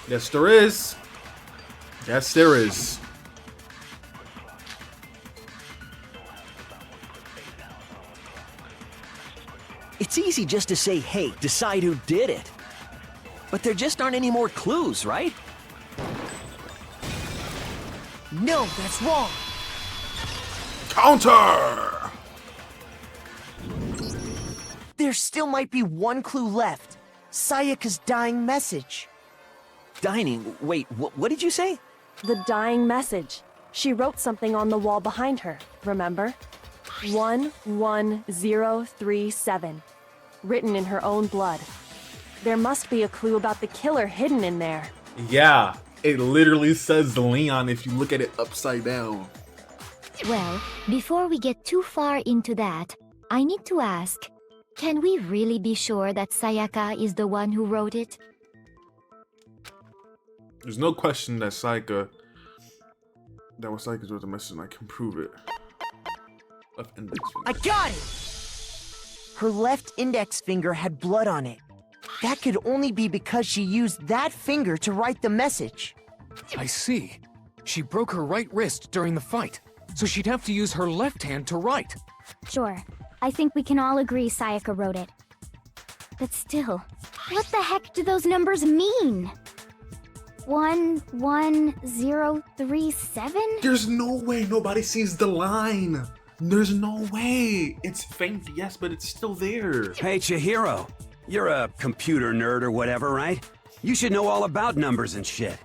Yes, there is. Yes, there is. It's easy just to say, hey, decide who did it. But there just aren't any more clues, right? No, that's wrong. Counter! There still might be one clue left. Sayaka's dying message. Dining? Wait, what did you say? The dying message. She wrote something on the wall behind her, remember? 11037. Written in her own blood. There must be a clue about the killer hidden in there. Yeah, it literally says Leon if you look at it upside down. Well, before we get too far into that, I need to ask, can we really be sure that Sayaka is the one who wrote it? There's no question that Sayaka wrote the message, and I can prove it. Left index finger. I got it! Her left index finger had blood on it. That could only be because she used that finger to write the message. I see. She broke her right wrist during the fight, so she'd have to use her left hand to write. Sure. I think we can all agree Sayaka wrote it. But still, what the heck do those numbers mean? 11037? There's no way nobody sees the line. There's no way. It's faint, yes, but it's still there. Hey, Chihiro. You're a computer nerd or whatever, right? You should know all about numbers and shit.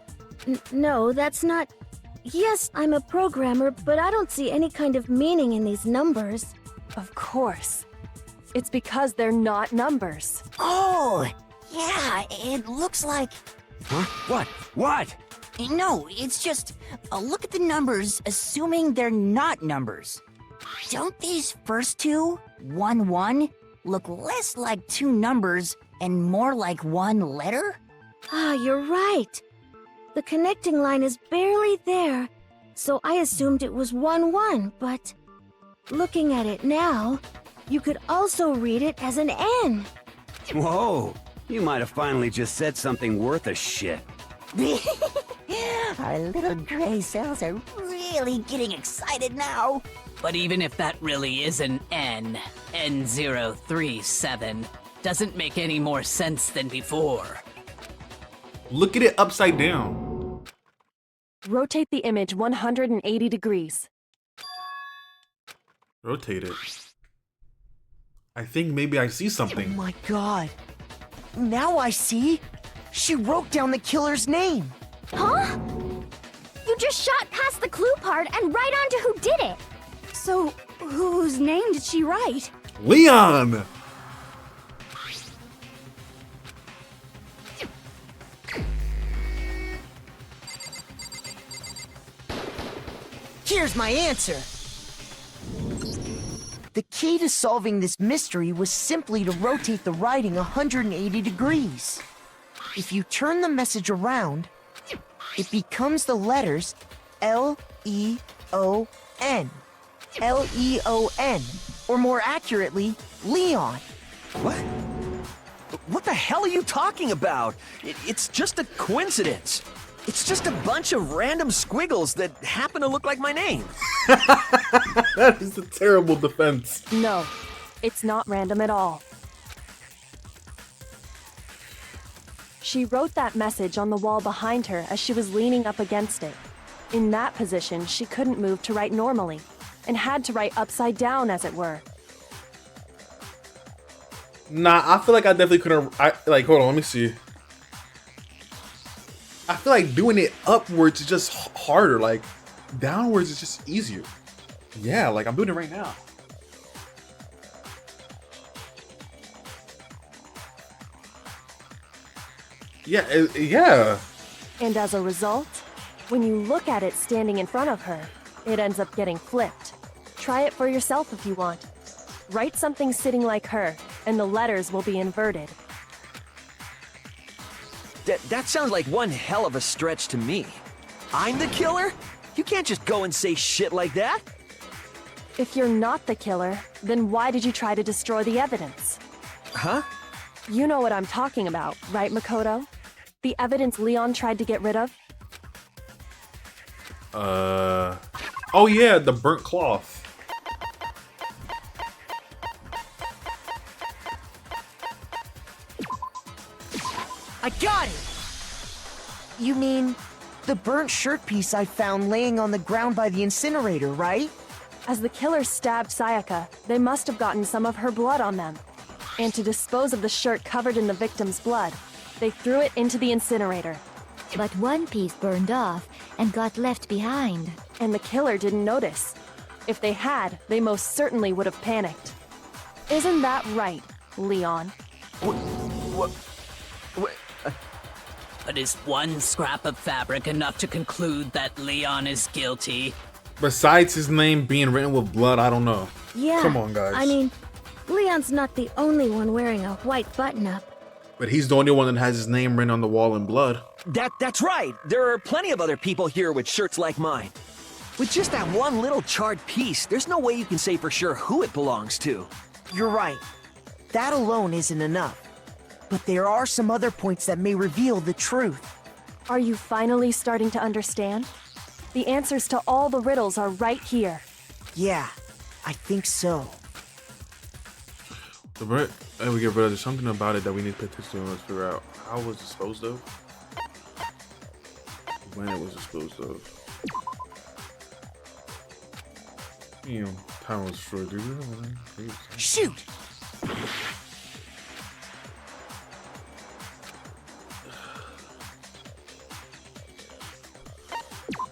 No, that's not... Yes, I'm a programmer, but I don't see any kind of meaning in these numbers. Of course. It's because they're not numbers. Oh, yeah, it looks like... Huh? What? What? No, it's just, look at the numbers, assuming they're not numbers. Don't these first two, 1-1, look less like two numbers and more like one letter? Ah, you're right. The connecting line is barely there, so I assumed it was 1-1, but... Looking at it now, you could also read it as an N. Whoa. You might have finally just said something worth a shit. Our little gray cells are really getting excited now. But even if that really is an N, N037, doesn't make any more sense than before. Look at it upside down. Rotate the image 180 degrees. Rotate it. I think maybe I see Oh something. my god. Now I see. She wrote down the killer's name. Huh? You just shot past the clue part and right on to who did it. So, whose name did she write? Leon! Here's my answer. The key to solving this mystery was simply to rotate the writing 180 degrees. If you turn the message around, it becomes the letters L-E-O-N. L-E-O-N, or more accurately, Leon. What? What the hell are you talking about? It's just a coincidence. It's just a bunch of random squiggles that happen to look like my name. That is a terrible defense. No, it's not random at all. She wrote that message on the wall behind her as she was leaning up against it. In that position, she couldn't move to write normally, and had to write upside down, as it were. Nah, I feel like I definitely couldn't. Hold on, let me see. I feel like doing it upwards is just harder. Like, downwards is just easier. Yeah, like I'm doing it right now. Yeah, yeah. And as a result, when you look at it standing in front of her, it ends up getting flipped. Try it for yourself if you want. Write something sitting like her, and the letters will be inverted. That sounds like one hell of a stretch to me. I'm the killer? You can't just go and say shit like that. If you're not the killer, then why did you try to destroy the evidence? Huh? You know what I'm talking about, right, Makoto? The evidence Leon tried to get rid of? Oh yeah, the burnt cloth. I got it! You mean the burnt shirt piece I found laying on the ground by the incinerator, right? As the killer stabbed Sayaka, they must have gotten some of her blood on them. And to dispose of the shirt covered in the victim's blood, they threw it into the incinerator. But one piece burned off and got left behind. And the killer didn't notice. If they had, they most certainly would have panicked. Isn't that right, Leon? But is one scrap of fabric enough to conclude that Leon is guilty? Besides his name being written with blood, I don't know. Yeah. Come on, guys. I mean, Leon's not the only one wearing a white button-up. But he's the only one that has his name written on the wall in blood. That's right. There are plenty of other people here with shirts like mine. With just that one little charred piece, there's no way you can say for sure who it belongs to. You're right. That alone isn't enough. But there are some other points that may reveal the truth. Are you finally starting to understand? The answers to all the riddles are right here. Yeah, I think so. The burnt, and we get rid of. There's something about it that we need to pay attention to and let's figure out how it was disposed of. When it was disposed of. You know, time was short, dude. Shoot!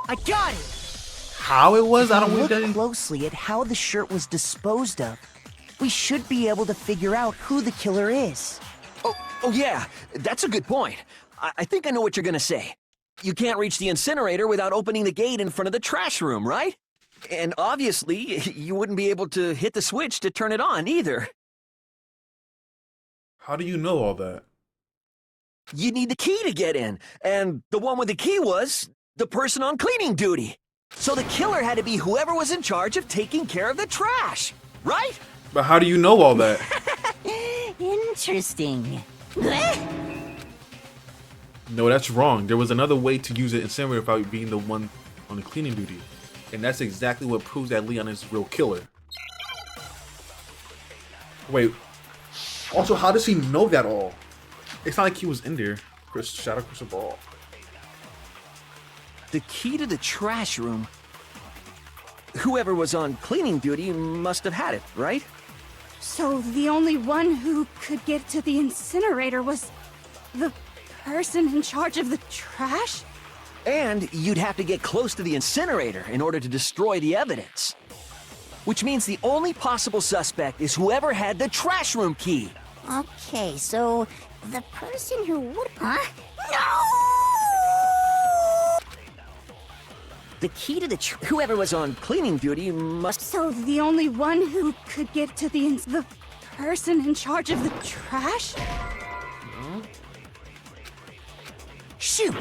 I got it! How it was? I don't Look get that. closely at how the shirt was disposed of. We should be able to figure out who the killer is. Oh yeah, that's a good point. I think I know what you're gonna say. You can't reach the incinerator without opening the gate in front of the trash room, right? And obviously, you wouldn't be able to hit the switch to turn it on either. How do you know all that? You need the key to get in, and the one with the key was the person on cleaning duty. So the killer had to be whoever was in charge of taking care of the trash, right? But how do you know all that? Interesting. No, that's wrong. There was another way to use it incinerator without being the one on the cleaning duty. And that's exactly what proves that Leon is the real killer. Wait. Also, how does he know that all? It's not like he was in there. Shadow Crystal Ball. The key to the trash room. Whoever was on cleaning duty must have had it, right? So the only one who could get to the incinerator was the person in charge of the trash? And you'd have to get close to the incinerator in order to destroy the evidence. Which means the only possible suspect is whoever had the trash room key. Okay, so the person who would... Huh? No! The key to the whoever was on cleaning duty must... So the only one who could get to the person in charge of the trash? Shoot!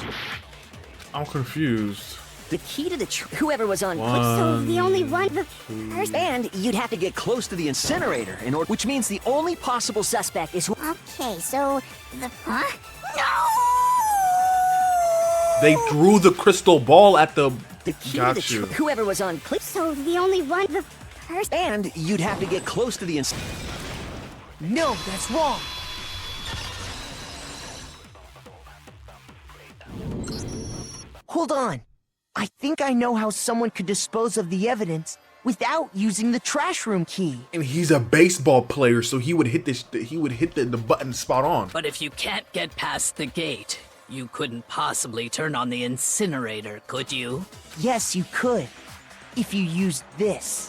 I'm confused. The key to the whoever was on... So the only one... And you'd have to get close to the incinerator in order... Which means the only possible suspect is... Okay, so the... Huh? No! They threw the crystal ball at the... The key Got to the you. whoever was on... So the only one... And you'd have to get close to the No, that's wrong. Hold on. I think I know how someone could dispose of the evidence without using the trash room key. And he's a baseball player, so he would hit this. He would hit the button spot on. But if you can't get past the gate, you couldn't possibly turn on the incinerator, could you? Yes, you could. If you used this.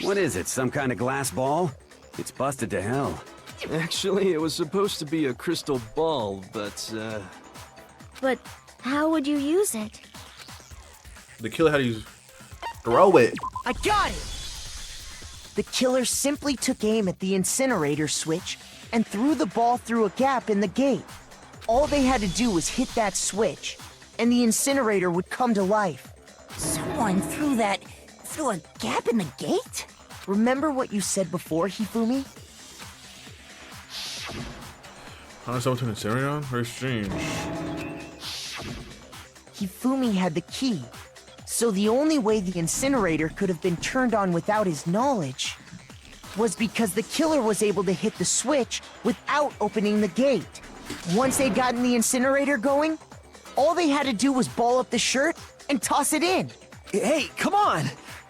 What is it, some kind of glass ball? It's busted to hell. Actually, it was supposed to be a crystal ball, but, But how would you use it? The killer had to use. Throw it. I got it! The killer simply took aim at the incinerator switch and threw the ball through a gap in the gate. All they had to do was hit that switch, and the incinerator would come to life. Someone threw a gap in the gate? Remember what you said before, Hifumi? Someone turned the incinerator on? Very strange. Hifumi had the key, so the only way the incinerator could have been turned on without his knowledge was because the killer was able to hit the switch without opening the gate. Once they'd gotten the incinerator going, all they had to do was ball up the shirt and toss it in. Hey, come on!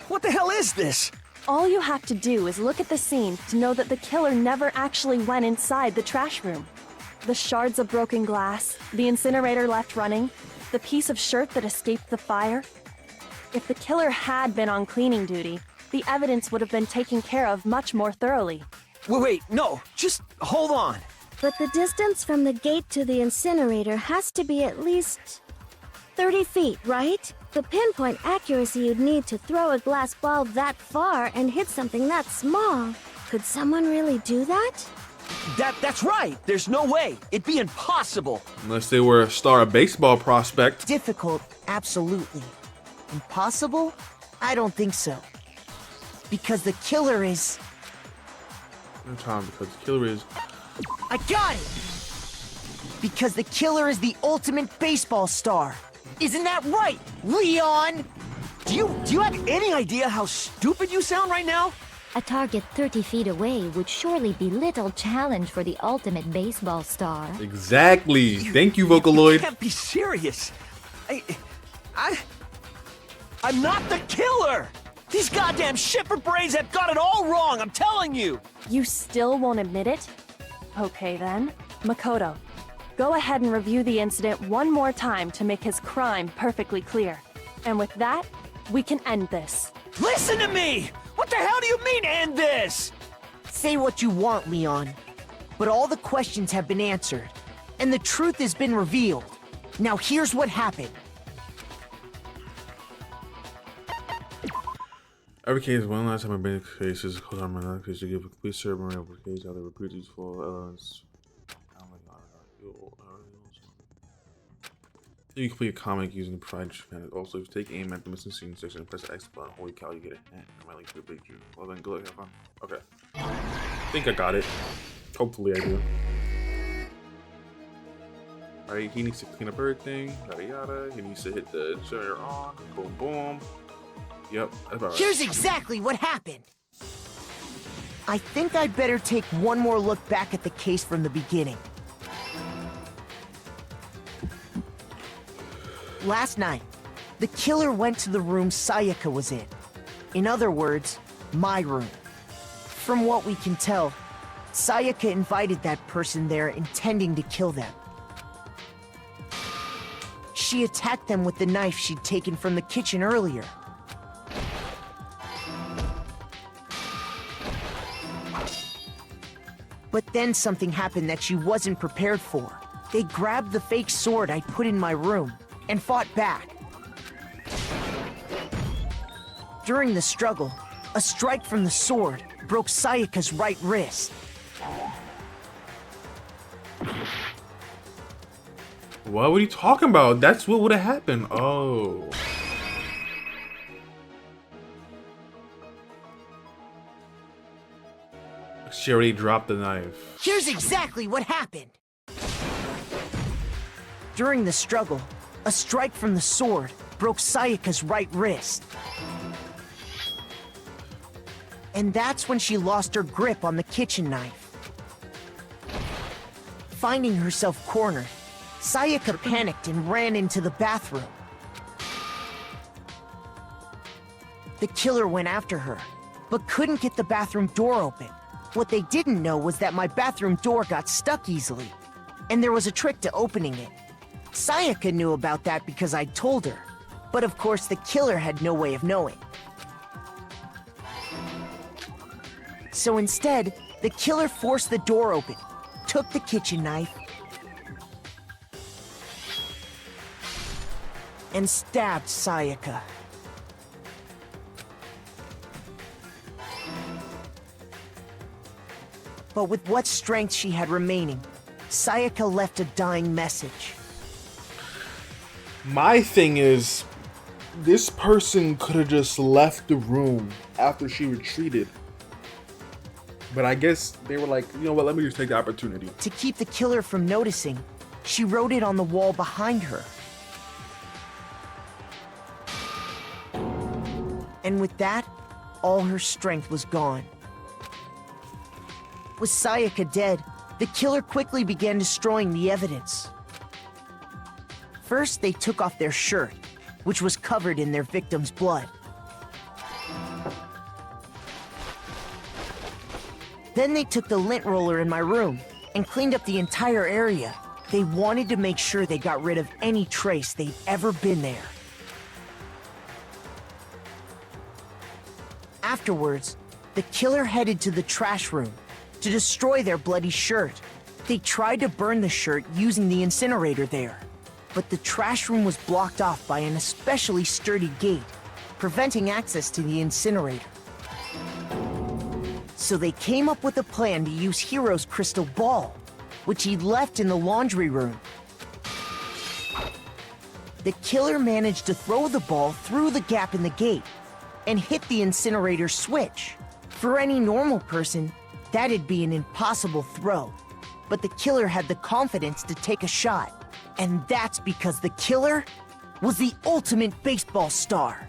What the hell is this? All you have to do is look at the scene to know that the killer never actually went inside the trash room. The shards of broken glass, the incinerator left running, the piece of shirt that escaped the fire. If the killer had been on cleaning duty, the evidence would have been taken care of much more thoroughly. Wait, no, just hold on. But the distance from the gate to the incinerator has to be at least 30 feet, right? The pinpoint accuracy you'd need to throw a glass ball that far and hit something that small. Could someone really do that? That's right. There's no way. It'd be impossible. Unless they were a star baseball prospect. Difficult, absolutely. Impossible? I don't think so. Because the killer is... No time, because the killer is... I got it! Because the killer is the ultimate baseball star. Isn't that right, Leon? Do you have any idea how stupid you sound right now? A target 30 feet away would surely be little challenge for the ultimate baseball star. Exactly. Thank you, Vocaloid. You can't be serious. I'm not the killer! These goddamn shipper brains have got it all wrong, I'm telling you! You still won't admit it? Okay then. Makoto, go ahead and review the incident one more time to make his crime perfectly clear. And with that, we can end this. Listen to me! What the hell do you mean, end this? Say what you want, Leon. But all the questions have been answered, and the truth has been revealed. Now here's what happened. Every case, one last time I've been in cases, hold on, my case to give a complete summary of the case, how they repeat these full elements. You complete a comic using the provide method. Also, if you take aim at the missing scene section and press the X button, holy cow, you get it. And I might link to the picture. Well then, good luck, have fun. Okay. I think I got it. Hopefully I do. Alright, he needs to clean up everything, yada yada. He needs to hit the incinerator on, boom boom. Yep, that's about right. Here's exactly what happened. I think I'd better take one more look back at the case from the beginning. Last night, the killer went to the room Sayaka was in. In other words, my room. From what we can tell, Sayaka invited that person there intending to kill them. She attacked them with the knife she'd taken from the kitchen earlier. But then something happened that she wasn't prepared for. They grabbed the fake sword I'd put in my room and fought back. During the struggle, a strike from the sword broke Sayaka's right wrist. What were you talking about? That's what would have happened. Oh. She already dropped the knife. Here's exactly what happened. During the struggle, a strike from the sword broke Sayaka's right wrist. And that's when she lost her grip on the kitchen knife. Finding herself cornered, Sayaka panicked and ran into the bathroom. The killer went after her, but couldn't get the bathroom door open. What they didn't know was that my bathroom door got stuck easily, and there was a trick to opening it. Sayaka knew about that because I told her, but of course the killer had no way of knowing. So instead, the killer forced the door open, took the kitchen knife, and stabbed Sayaka. But with what strength she had remaining, Sayaka left a dying message. My thing is, this person could have just left the room after she retreated. But I guess they were like, you know what, let me just take the opportunity. To keep the killer from noticing, she wrote it on the wall behind her. And with that, all her strength was gone. With Sayaka dead, the killer quickly began destroying the evidence. First, they took off their shirt, which was covered in their victim's blood. Then they took the lint roller in my room and cleaned up the entire area. They wanted to make sure they got rid of any trace they'd ever been there. Afterwards, the killer headed to the trash room to destroy their bloody shirt. They tried to burn the shirt using the incinerator there, but the trash room was blocked off by an especially sturdy gate, preventing access to the incinerator. So they came up with a plan to use Hiro's crystal ball, which he'd left in the laundry room. The killer managed to throw the ball through the gap in the gate and hit the incinerator switch. For any normal person, that'd be an impossible throw. But the killer had the confidence to take a shot. And that's because the killer was the ultimate baseball star.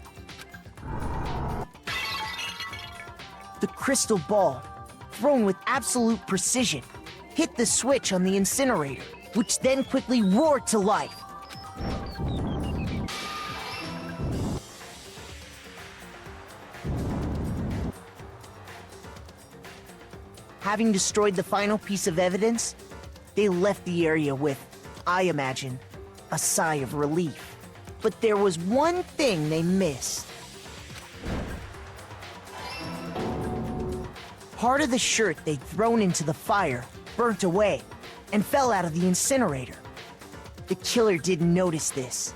The crystal ball, thrown with absolute precision, hit the switch on the incinerator, which then quickly roared to life. Having destroyed the final piece of evidence, they left the area with, I imagine, a sigh of relief. But there was one thing they missed. Part of the shirt they'd thrown into the fire burnt away and fell out of the incinerator. The killer didn't notice this,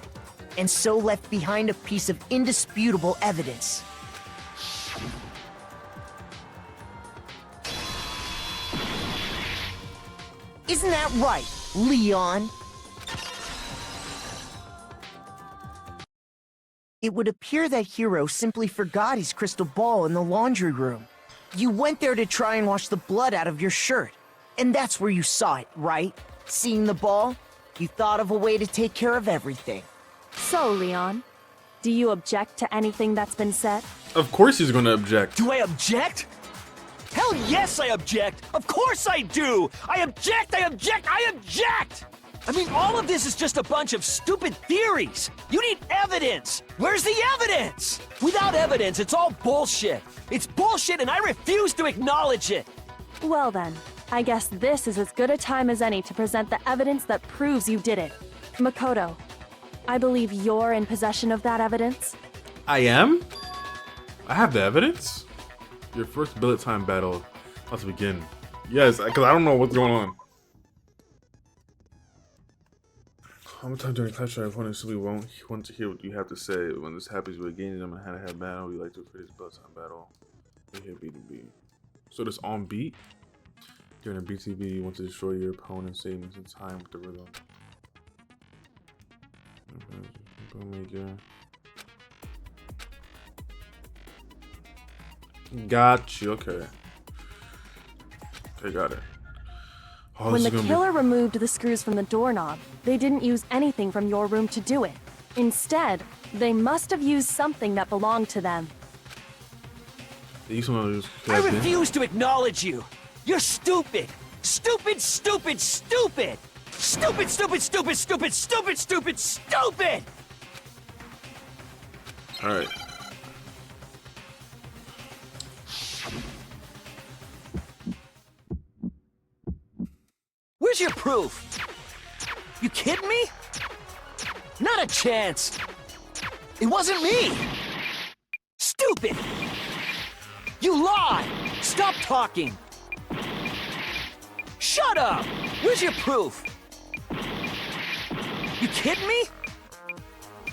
and so left behind a piece of indisputable evidence. Isn't that right, Leon? It would appear that Hiro simply forgot his crystal ball in the laundry room. You went there to try and wash the blood out of your shirt, and that's where you saw it, right? Seeing the ball, you thought of a way to take care of everything. So, Leon, do you object to anything that's been said? Of course he's gonna object. Do I object? Hell yes, I object! Of course I do! I object! I object! I object! I mean, all of this is just a bunch of stupid theories! You need evidence! Where's the evidence? Without evidence, it's all bullshit! It's bullshit and I refuse to acknowledge it! Well then, I guess this is as good a time as any to present the evidence that proves you did it. Makoto, I believe you're in possession of that evidence? I am? I have the evidence? Your first bullet time battle. Let's begin. Yes, because I don't know what's going on. How much time during class drive opponents simply won't want to hear what you have to say. When this happens, you again them and how to have battle. We like to create this bullet time battle. We hit beat to beat. So this on beat. During a BTB, you want to destroy your opponent's savings in time with the rhythm. Got you. Okay. Okay, got it. Oh, when the killer removed the screws from the doorknob, they didn't use anything from your room to do it. Instead, they must have used something that belonged to them. I refuse to acknowledge you! You're stupid! Stupid, stupid, stupid! Stupid, stupid, stupid, stupid, stupid, stupid, stupid! Alright. Where's your proof? You kidding me? Not a chance! It wasn't me! Stupid! You lie! Stop talking! Shut up! Where's your proof? You kidding me?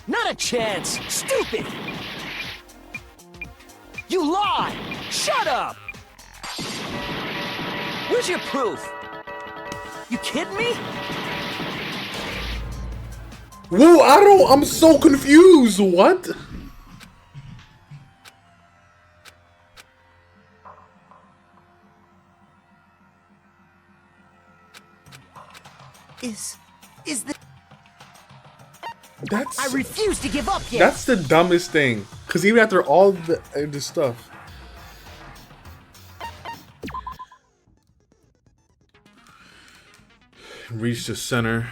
Not a chance! Stupid! You lie! Shut up! Where's your proof? You kidding me? Whoa, I'm so confused. What? Is the... That's... I refuse to give up yet! That's the dumbest thing. Because even after all the stuff... Reach the center.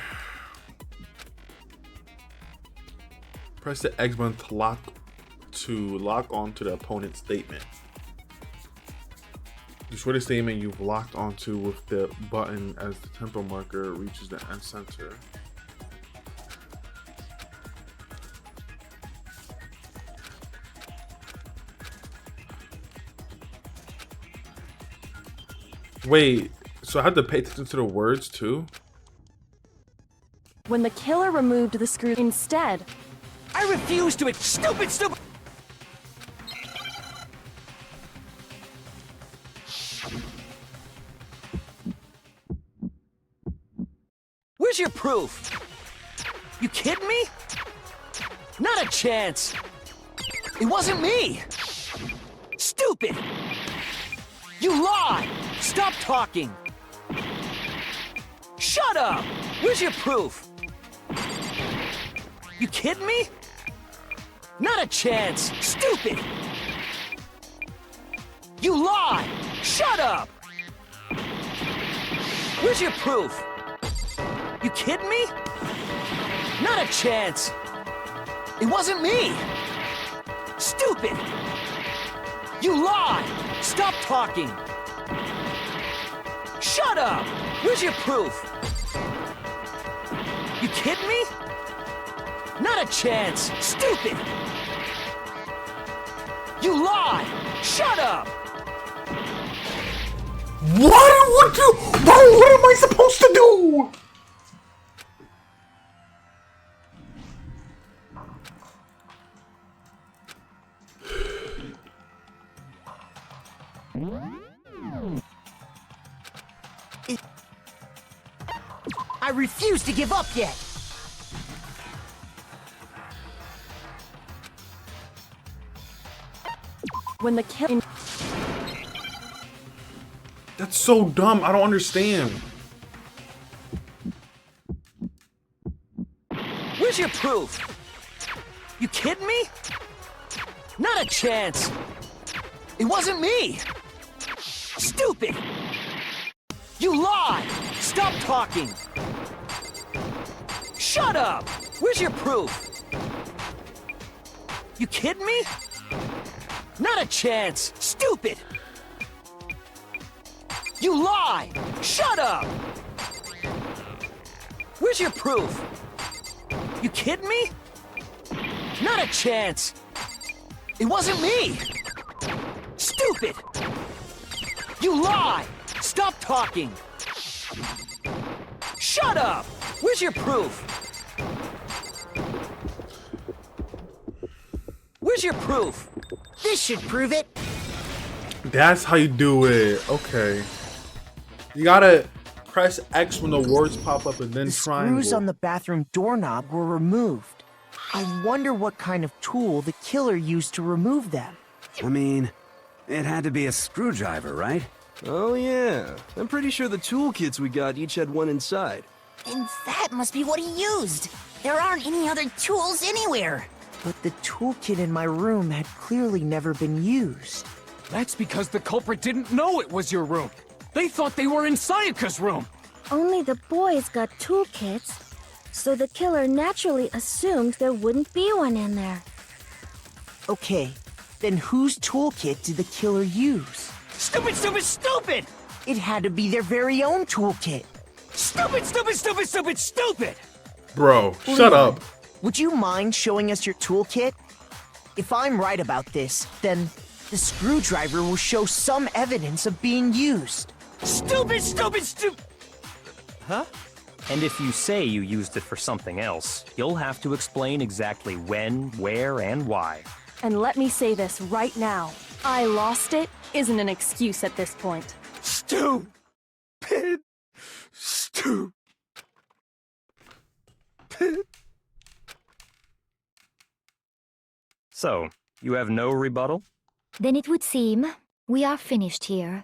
Press the X button to lock onto the opponent's statement. Destroy the statement you've locked onto with the button as the tempo marker reaches the end center. Wait, so I have to pay attention to the words too? When the killer removed the screw instead, I refuse to it. Stupid! Where's your proof? You kidding me? Not a chance. It wasn't me. Stupid! You lie! Stop talking! Shut up! Where's your proof? You kidding me? Not a chance! Stupid! You lie! Shut up! Where's your proof? You kidding me? Not a chance! It wasn't me! Stupid! You lie! Stop talking! Shut up! Where's your proof? You kidding me? Not a chance! Stupid! You lie! Shut up! What am I supposed to do? I refuse to give up yet! when the killer... That's so dumb. I don't understand. Where's your proof? You kidding me? Not a chance. It wasn't me. Stupid. You lie. Stop talking. Shut up. Where's your proof? You kidding me? Not a chance. Stupid. You lie. Shut up. Where's your proof? You kidding me? Not a chance. It wasn't me. Stupid. You lie. Stop talking. Shut up. Where's your proof? Where's your proof? This should prove it. That's how you do it. Okay. You gotta press X when the words pop up and then The triangle. screws on the bathroom doorknob were removed. I wonder what kind of tool the killer used to remove them. I mean, it had to be a screwdriver, right? Oh yeah, I'm pretty sure the toolkits we got each had one inside. And that must be what he used. There aren't any other tools anywhere. But the toolkit in my room had clearly never been used. That's because the culprit didn't know it was your room. They thought they were in Sayaka's room. Only the boys got toolkits, so the killer naturally assumed there wouldn't be one in there. Okay, then whose toolkit did the killer use? Stupid, stupid, stupid! It had to be their very own toolkit. Stupid, stupid, stupid, stupid, stupid! Bro, shut up. Would you mind showing us your toolkit? If I'm right about this, then the screwdriver will show some evidence of being used. Stupid, stupid, stupid! Huh? And if you say you used it for something else, you'll have to explain exactly when, where, and why. And let me say this right now. I lost it isn't an excuse at this point. Stupid! Stupid! So, you have no rebuttal? Then it would seem we are finished here.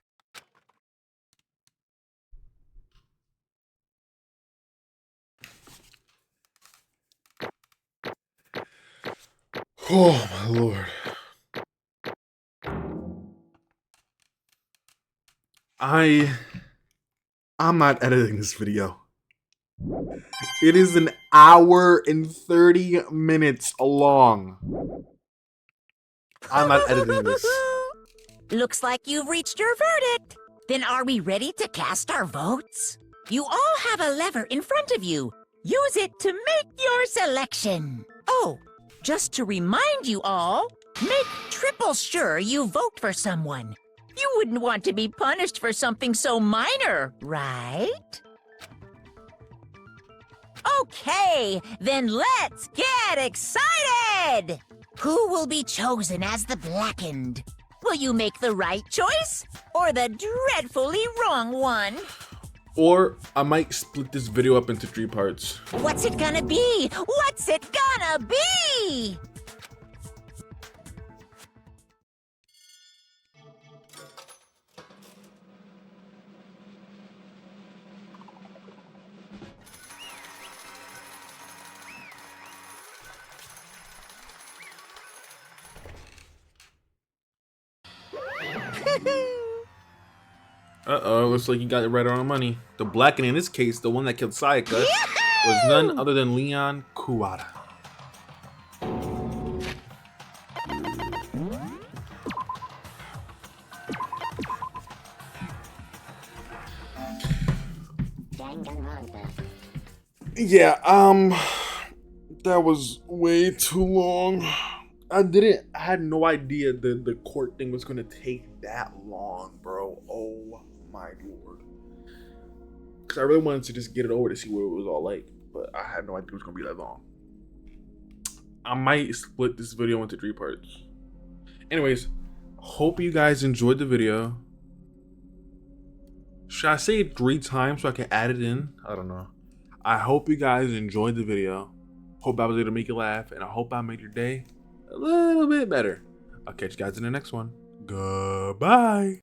Oh my lord. I'm not editing this video. It is an hour and 30 minutes long. I'm not editing this. Looks like you've reached your verdict. Then are we ready to cast our votes? You all have a lever in front of you. Use it to make your selection. Oh, just to remind you all, make triple sure you vote for someone. You wouldn't want to be punished for something so minor, right? Okay, then let's get excited! Who will be chosen as the Blackened? Will you make the right choice or the dreadfully wrong one? Or I might split this video up into 3 parts. What's it gonna be? What's it gonna be? Uh-oh, looks like you got it right on the money. The Blackened, in this case, the one that killed Sayaka, was none other than Leon Kuwata. Yeah, that was way too long. I had no idea the court thing was gonna take that long, bro. Oh my lord. Cause I really wanted to just get it over to see what it was all like, but I had no idea it was gonna be that long. I might split this video into 3 parts. Anyways, hope you guys enjoyed the video. Should I say it 3 times so I can add it in? I don't know. I hope you guys enjoyed the video. Hope I was able to make you laugh, and I hope I made your day a little bit better. I'll catch you guys in the next one. Goodbye.